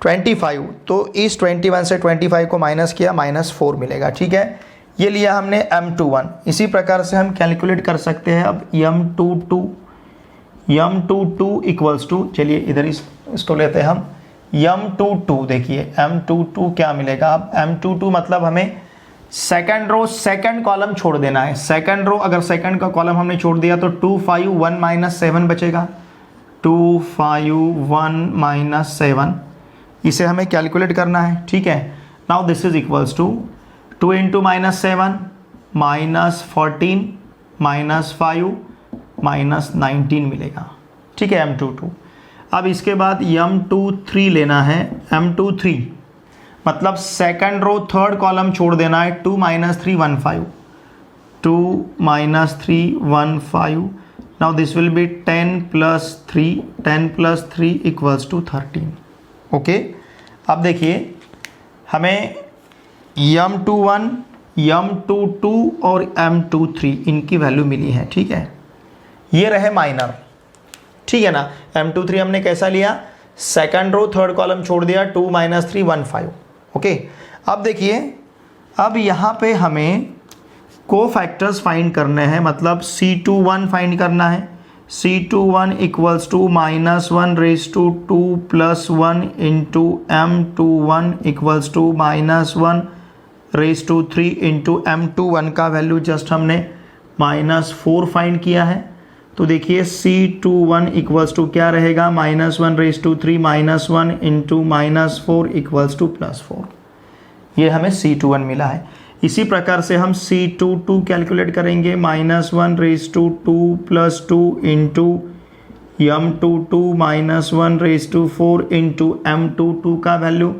25, तो इस 21 से 25 को माइनस किया, -4 मिलेगा, ठीक है। ये लिया हमने m21। इसी प्रकार से हम कैलकुलेट कर सकते हैं अब m22 इक्वल्स टू, चलिए इधर इसको लेते हैं हम m22। देखिए m22 क्या मिलेगा? अब m22 मतलब हमें सेकंड रो सेकंड कॉलम छोड़ देना है। सेकंड रो अगर सेकंड का कॉलम हमने छोड़ दिया तो 2 5 1 -7 बचेगा, 2 5 1 -7, इसे हमें कैलकुलेट करना है, ठीक है। Now this is equals to 2 × -7 -14 -5 -19 मिलेगा, ठीक है, m22। अब इसके बाद m23 लेना है। m23 मतलब सेकंड रो थर्ड कॉलम छोड़ देना है, 2 -3 1 5, 2 -3 1 5। Now this will be 10 + 3, 10 + 3 equals to 13। Okay, अब देखिए हमें m21 m22 और m23 इनकी वैल्यू मिली है, ठीक है। ये रहे माइनर, ठीक है ना। m23 हमने कैसा लिया? सेकंड रो थर्ड कॉलम छोड़ दिया, 2 -3 1 5। ओके, अब देखिए अब यहाँ पे हमें कोफैक्टर्स फाइंड करने हैं, मतलब C21 फाइंड करना है। C21 equals to -1 raise to 2 plus 1 into M21 equals to -1 raise to 3 into M21 का वैल्यू जस्ट हमने -4 फाइंड किया है। तो देखिए C21 इक्वल्स टू क्या रहेगा, -1 raise to 3 -1 into -4 equals to +4। ये हमें C21 मिला है। इसी प्रकार से हम C22 कैलकुलेट करेंगे, -1 raise to 2 plus 2 into M22 -1 raise to 4 into M22 का वैल्यू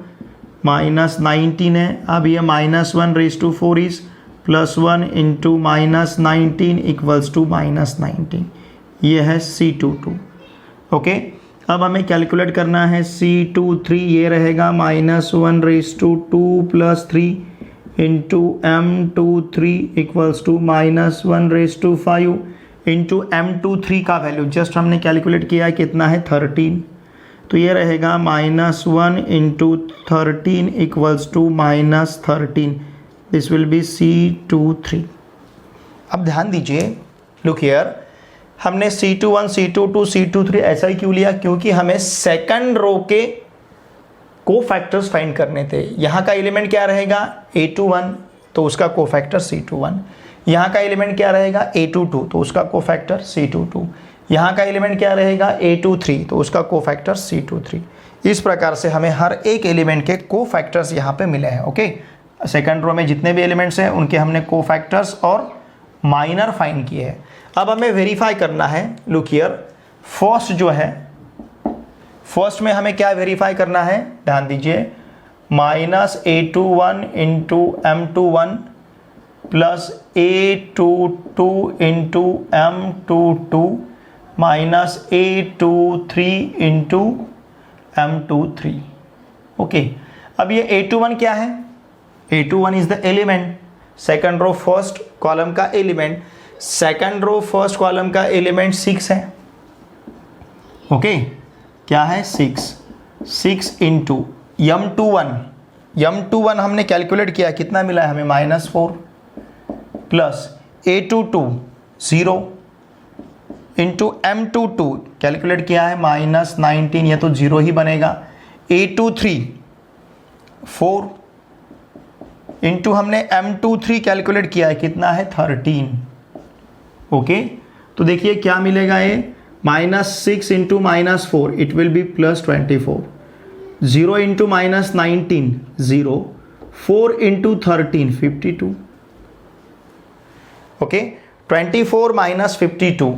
-19 है। अब ये -1 raise to 4 is +1 into -19 equals to -19। ये है C22। ओके, अब हमें कैलकुलेट करना है C23। ये रहेगा -1 raise to 2 plus 3 into M23 equals to -1 raise to 5 into M23 का वैल्यू जस्ट हमने कैलकुलेट किया है, कितना है 13। तो ये रहेगा -1 into 13 equals to -13। This will be C23। अब ध्यान दीजिए, लुक हियर, हमने C21, C22, C23 ऐसा ही क्यों लिया, क्योंकि हमें सेकंड रो के कोफैक्टर्स फाइंड करने थे। यहाँ का एलिमेंट क्या रहेगा A21, तो उसका कोफैक्टर C21। यहाँ का एलिमेंट क्या रहेगा A22, तो उसका कोफैक्टर C22। यहाँ का एलिमेंट क्या रहेगा A23, तो उसका कोफैक्टर C23। इस प्रकार से हमें हर एक एलिमेंट के कोफैक्टर्स यहाँ पे मिले हैं। ओके, सेकंड रो में जितने भी एलिमेंट्स हैं उनके हमने कोफैक्टर्स और माइनर फाइंड किए हैं। अब हमें वेरीफाई करना है, लुक हियर, फर्स्ट जो है, फर्स्ट में हमें क्या वेरीफाई करना है, ध्यान दीजिए, -A21 into M21 plus A22 into M22 minus A23 into M23। Okay, अब ये A21 क्या है, A21 is the element, second row first column का एलिमेंट। सेकंड रो फर्स्ट कॉलम का एलिमेंट 6 है। ओके, क्या है 6 इंटू M21 हमने कैलकुलेट किया, कितना मिला है हमें -4 plus A22 0 into M22 calculate किया है -19, ये तो 0 ही बनेगा। A23 4 इंटू हमने M23 कैलकुलेट किया है, कितना है 13। ओके, तो देखिए क्या मिलेगा, ये -6 into -4 it will B +24, 0 into -19 0, 4 into 13 52। Okay, 24 - 52,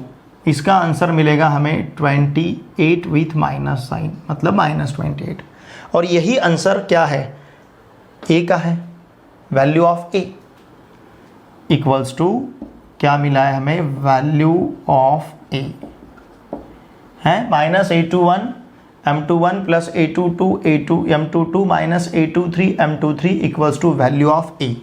इसका आंसर मिलेगा हमें 28 विथ माइनस साइन, मतलब -28। और यही आंसर क्या है, ए का है, value of A equals to क्या मिला है हमें, वैल्यू ऑफ ए है -A21 M21 plus A22 M22 minus A23 M23 equals to value of A.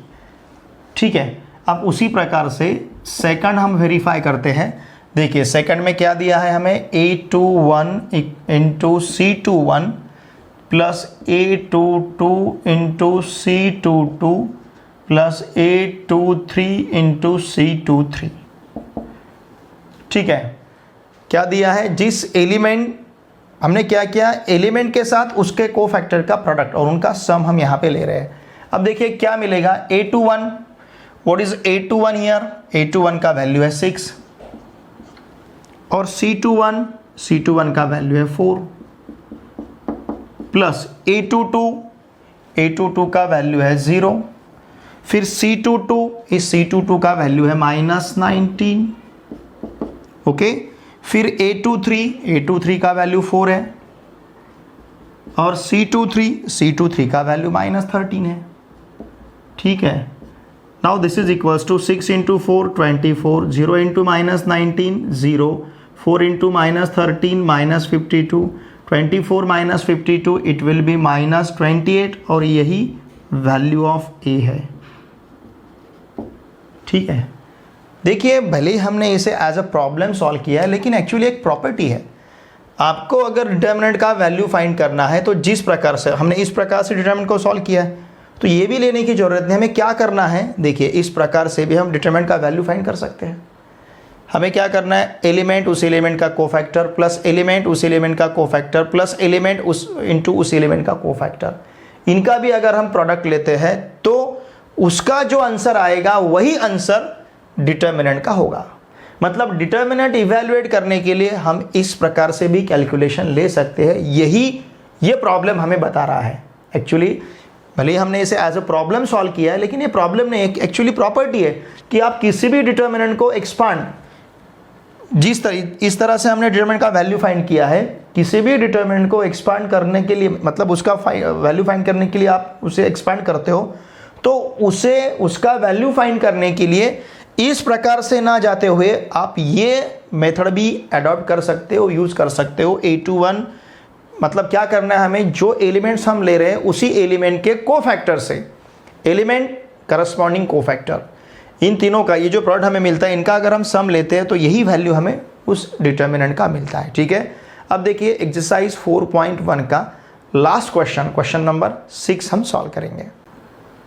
ठीक है, अब उसी प्रकार से सेकंड हम वेरीफाई करते हैं। देखिए सेकंड में क्या दिया है हमें, A21 into C21 plus A22 into C22 plus A23 into C23। ठीक है, क्या दिया है, जिस एलिमेंट हमने क्या किया, एलिमेंट के साथ उसके कोफैक्टर का प्रोडक्ट और उनका सम हम यहाँ पे ले रहे हैं। अब देखिए क्या मिलेगा, A21, what is A21 here, A21 का वैल्यू है 6 और C21 का वैल्यू है 4 प्लस A22 का वैल्यू है 0, फिर C22, इस C22 का वैल्यू है -19। ओके, फिर A23 का वैल्यू 4 है और C23 का वैल्यू -13 है। ठीक है, now this is equals to 6 into 4 24, 0 into -19 0, 4 into -13 -52, 24 -52 it will be -28 और यही वैल्यू ऑफ ए है। ठीक है, देखिए भले ही हमने इसे एज अ प्रॉब्लम सॉल्व किया है, लेकिन एक्चुअली एक प्रॉपर्टी है। आपको अगर डिटर्मिनेंट का वैल्यू फाइंड करना है तो जिस प्रकार से हमने इस प्रकार से डिटर्मिनेंट को सॉल्व किया है, तो ये भी लेने की ज़रूरत नहीं। हमें क्या करना है, देखिए इस प्रकार से भी हम डिटरमिनेंट का वैल्यू फाइंड कर सकते हैं। हमें क्या करना है, एलिमेंट उस एलिमेंट का कोफैक्टर प्लस एलिमेंट उस एलिमेंट का कोफैक्टर प्लस एलिमेंट उस इंटू उस एलिमेंट का कोफैक्टर, इनका भी अगर हम प्रोडक्ट लेते हैं तो उसका जो आंसर आएगा वही आंसर डिटरमिनेंट का होगा। मतलब डिटरमिनेंट इवैल्यूएट करने के लिए हम इस प्रकार से भी कैलकुलेशन ले सकते हैं। ये प्रॉब्लम हमें बता रहा है। एक्चुअली भले ही हमने इसे एज अ प्रॉब्लम सॉल्व किया है, लेकिन ये प्रॉब्लम नहीं, एक्चुअली प्रॉपर्टी है कि आप किसी भी डिटरमिनेंट को एक्सपांड, इस तरह से हमने डिटरमिनेंट का वैल्यू फाइंड किया है, किसी भी डिटरमिनेंट को एक्सपांड करने के लिए, मतलब उसका वैल्यू फाइंड करने के लिए आप उसे एक्सपांड करते हो, तो उसे उसका वैल्यू फाइंड करने के लिए इस प्रकार से ना जाते हुए आप ये मेथड भी अडॉप्ट कर सकते हो, यूज़ कर सकते हो। A21 मतलब क्या करना है, हमें जो एलिमेंट्स हम ले रहे हैं उसी एलिमेंट के कोफैक्टर से, एलिमेंट करस्पॉन्डिंग कोफैक्टर, इन तीनों का ये जो प्रोडक्ट हमें मिलता है, इनका अगर हम सम लेते हैं तो यही वैल्यू हमें उस डिटरमिनेंट का मिलता है। ठीक है, अब देखिए एक्सरसाइज 4.1 का लास्ट क्वेश्चन नंबर 6 हम सॉल्व करेंगे।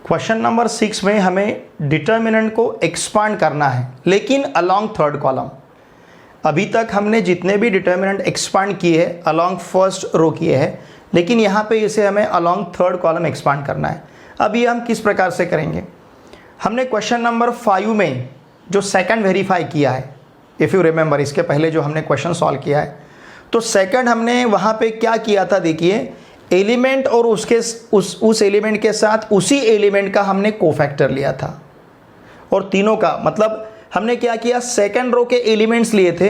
क्वेश्चन नंबर 6 में हमें डिटरमिनेंट को एक्सपांड करना है, लेकिन अलोंग थर्ड कॉलम। अभी तक हमने जितने भी डिटरमिनेंट एक्सपांड किए हैं अलोंग फर्स्ट रो किए हैं, लेकिन यहाँ पे इसे हमें अलोंग थर्ड कॉलम एक्सपांड करना है। अब ये हम किस प्रकार से करेंगे, हमने क्वेश्चन नंबर 5 में जो सेकंड वेरीफाई किया है, इफ़ यू रिमेंबर, इसके पहले जो हमने क्वेश्चन सॉल्व किया है, तो सेकंड हमने वहाँ पे क्या किया था, देखिए एलिमेंट और उसके उस एलिमेंट के साथ उसी एलिमेंट का हमने कोफैक्टर लिया था, और तीनों का मतलब हमने क्या किया, सेकंड रो के एलिमेंट्स लिए थे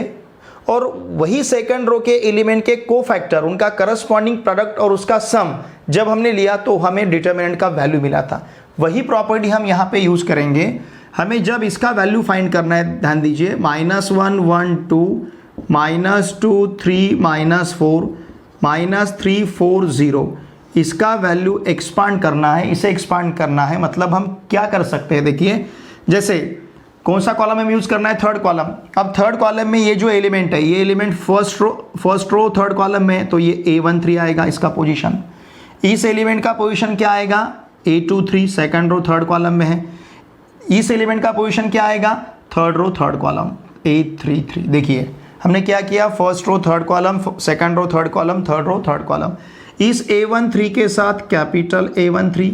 और वही सेकंड रो के एलिमेंट के कोफैक्टर, उनका करस्पॉन्डिंग प्रोडक्ट और उसका सम जब हमने लिया तो हमें डिटरमिनेंट का वैल्यू मिला था। वही प्रॉपर्टी हम यहाँ पे यूज़ करेंगे। हमें जब इसका वैल्यू फाइंड करना है, ध्यान दीजिए, -1 1 2 -2 3 -4 -3 4 0, इसका वैल्यू एक्सपांड करना है, इसे एक्सपांड करना है। मतलब हम क्या कर सकते हैं, देखिए जैसे कौन सा कॉलम हम यूज़ करना है, थर्ड कॉलम। अब थर्ड कॉलम में ये जो एलिमेंट है, ये element first row third column में है, तो ये A13 आएगा इसका पोजीशन। इस एलिमेंट का पोजीशन क्या आएगा, A23 second row third column में है। इस एलिमेंट का पोजीशन क्या आएगा, third row third column A33। देखिए हमने क्या किया, first row third column, second row third column, third row third column. इस A13 के साथ कैपिटल A13,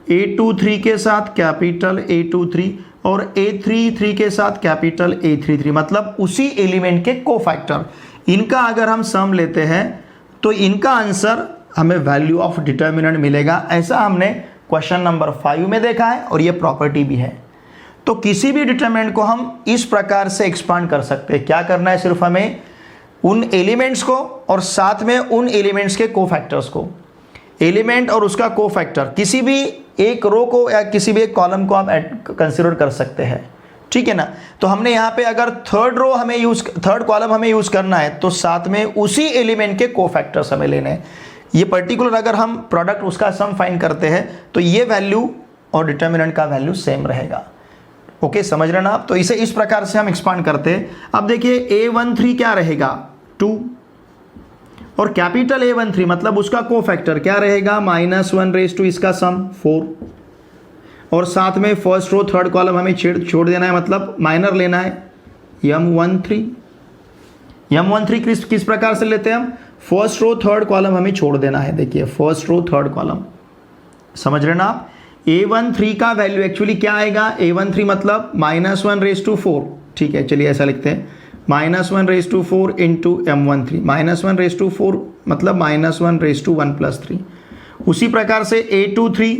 A23 के साथ कैपिटल A23 और A33 के साथ कैपिटल A33, मतलब उसी एलिमेंट के कोफैक्टर। इनका अगर हम सम लेते हैं तो इनका आंसर हमें वैल्यू ऑफ डिटरमिनेंट मिलेगा। ऐसा हमने क्वेश्चन नंबर 5 में देखा है और ये प्रॉपर्टी भी है। तो किसी भी डिटरमिनेंट को हम इस प्रकार से एक्सपांड कर सकते हैं। क्या करना है, सिर्फ हमें उन एलिमेंट्स को और साथ में उन एलिमेंट्स के कोफैक्टर्स को, एलिमेंट और उसका कोफैक्टर, किसी भी एक रो को या किसी भी एक कॉलम को आप कंसिडर कर सकते हैं। ठीक है ना। तो हमने यहाँ पे अगर थर्ड कॉलम हमें यूज़ करना है तो साथ में उसी एलिमेंट के कोफैक्टर्स हमें लेने हैं। ये पर्टिकुलर अगर हम प्रोडक्ट उसका सम फाइंड करते हैं तो ये वैल्यू और डिटरमिनेंट का वैल्यू सेम रहेगा। ओके, समझ रहे ना आप। तो इसे इस प्रकार से हम एक्सपांड करते हैं। अब देखिए A13 क्या रहेगा, 2, और कैपिटल A13 मतलब उसका कोफैक्टर क्या रहेगा, -1 रेज़ टू इसका सम 4, और साथ में फर्स्ट रो थर्ड कॉलम हमें छोड़ देना है, मतलब माइनर लेना है M13। M13 किस प्रकार से लेते हैं हम, फर्स्ट रो थर्ड कॉलम हमें छोड़ देना है। देखिए फर्स्ट रो थर्ड कॉलम, समझ रहे ना आप। A13 का वैल्यू एक्चुअली क्या आएगा, A13 मतलब -1 रेज़ टू 4। ठीक है, चलिए ऐसा लिखते हैं, -1 raise to 4 into M13, -1 raise to 4 मतलब -1 रेज़ टू 1 + 3। उसी प्रकार से A23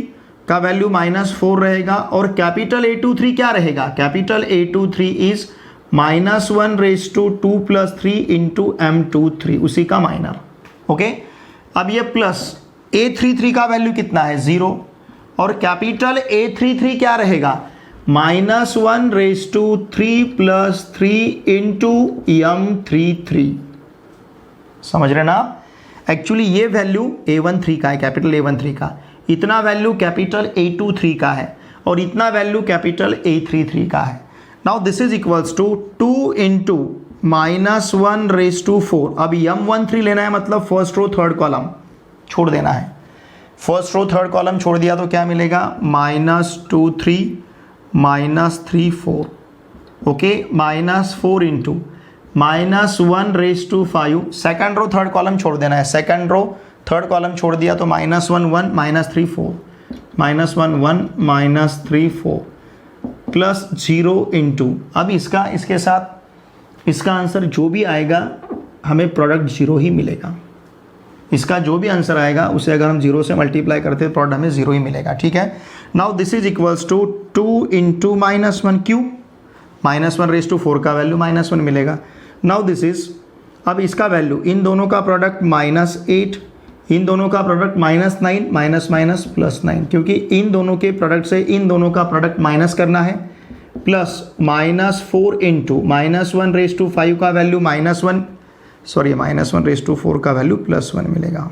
का वैल्यू -4 रहेगा, और कैपिटल A23 क्या रहेगा, capital A23 is -1 raise to 2 + 3 into M23, उसी का माइनर। ओके, अब ये प्लस A33 का वैल्यू कितना है, 0, और कैपिटल A33 क्या रहेगा, -1 रेज़ टू 3 + 3 इंटू M33। समझ रहे ना आप। एक्चुअली ये वैल्यू A13 का है, कैपिटल A13 का, इतना वैल्यू कैपिटल A23 का है, और इतना वैल्यू कैपिटल A33 का है। Now this is equals to 2 into -1 raise to 4। अब M13 लेना है, मतलब फर्स्ट रो थर्ड कॉलम छोड़ देना है। फर्स्ट रो थर्ड कॉलम छोड़ दिया तो क्या मिलेगा, -2 3 -3 4, okay, -4 into -1⁵5, second row third column छोड़ देना है, सेकंड रो थर्ड कॉलम छोड़ दिया तो -1 1 -3 4, -1 1 -3 4 प्लस 0 इंटू, अब इसका इसके साथ इसका आंसर जो भी आएगा हमें प्रोडक्ट 0 ही मिलेगा। इसका जो भी आंसर आएगा उसे अगर हम 0 से मल्टीप्लाई करते हैं प्रोडक्ट हमें 0 ही मिलेगा, ठीक है। Now this is equals to 2 into -1 cube, -1⁴ का वैल्यू -1 मिलेगा। नाउ दिस इज, अब इसका वैल्यू इन दोनों का प्रोडक्ट -8, इन दोनों का प्रोडक्ट -9 माइनस प्लस 9, क्योंकि इन दोनों के प्रोडक्ट से इन दोनों का प्रोडक्ट माइनस करना है, प्लस -4 इंटू -1⁵5 का वैल्यू -1 का वैल्यू +1 मिलेगा,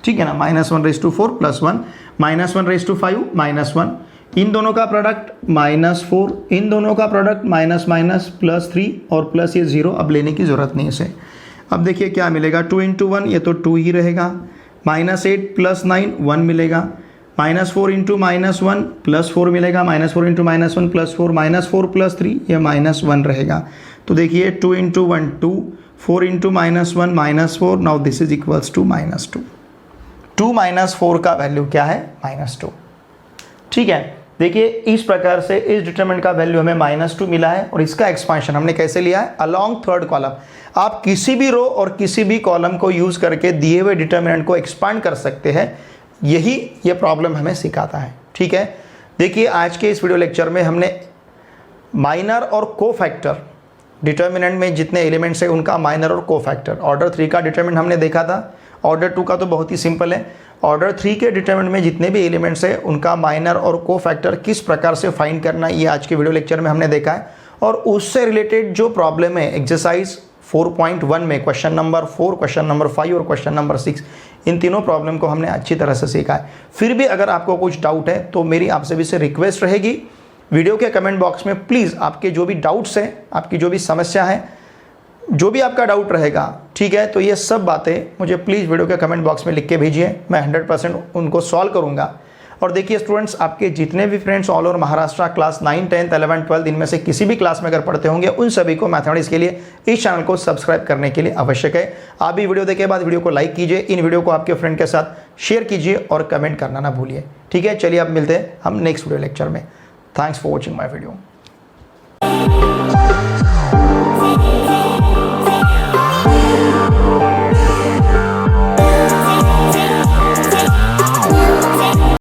ठीक है ना। -1⁴ प्लस 1, -1⁵5 -1, इन दोनों का प्रोडक्ट -4, इन दोनों का प्रोडक्ट +3 और प्लस ये 0 अब लेने की ज़रूरत नहीं है इसे। अब देखिए क्या मिलेगा, 2 इंटू 1 ये तो 2 ही रहेगा, -8 प्लस 9 1 मिलेगा, -4 इंटू -1 +4 मिलेगा, -4 इंटू -1 +4, -4 प्लस 3 ये -1 रहेगा। तो देखिए 2 into 1 2, 4 into -1 -4, now this is equals to -2, 2 -4 का वैल्यू क्या है, -2, ठीक है। देखिए इस प्रकार से इस डिटरमिनेंट का वैल्यू हमें -2 मिला है और इसका एक्सपांशन हमने कैसे लिया है, अलोंग थर्ड कॉलम। आप किसी भी रो और किसी भी कॉलम को यूज करके दिए हुए डिटरमिनेंट को एक्सपांड कर सकते हैं, यही ये प्रॉब्लम हमें सिखाता है, ठीक है। देखिए आज के इस वीडियो लेक्चर में हमने माइनर और कोफैक्टर, डिटरमिनेंट में जितने एलिमेंट्स हैं उनका माइनर और कोफैक्टर, ऑर्डर 3 का डिटरमिनेंट हमने देखा था, ऑर्डर 2 का तो बहुत ही सिंपल है। ऑर्डर 3 के डिटरमिनेंट में जितने भी एलिमेंट्स हैं उनका माइनर और कोफैक्टर किस प्रकार से फाइंड करना, ये आज के वीडियो लेक्चर में हमने देखा है। और उससे रिलेटेड जो प्रॉब्लम है एक्सरसाइज 4.1 में क्वेश्चन नंबर 4, क्वेश्चन नंबर 5 और क्वेश्चन नंबर 6, इन तीनों प्रॉब्लम को हमने अच्छी तरह से सीखा है। फिर भी अगर आपको कुछ डाउट है तो मेरी आपसे भी से रिक्वेस्ट रहेगी, वीडियो के कमेंट बॉक्स में प्लीज़ आपके जो भी डाउट्स हैं, आपकी जो भी समस्या है, जो भी आपका डाउट रहेगा, ठीक है, तो ये सब बातें मुझे प्लीज़ वीडियो के कमेंट बॉक्स में लिख के भेजिए, मैं 100% उनको सॉल्व करूँगा। और देखिए स्टूडेंट्स, आपके जितने भी friends all over Maharashtra class 9, 10, 11, 12 इनमें से किसी भी क्लास में अगर पढ़ते होंगे, उन सभी को मैथमेटिक्स के लिए इस चैनल को सब्सक्राइब करने के लिए आवश्यक है। आप भी वीडियो देखे बाद वीडियो को लाइक कीजिए, इन वीडियो को आपके फ्रेंड के साथ शेयर कीजिए और कमेंट करना ना भूलिए, ठीक है। चलिए अब मिलते हैं हम नेक्स्ट वीडियो लेक्चर में। Thanks for watching my video.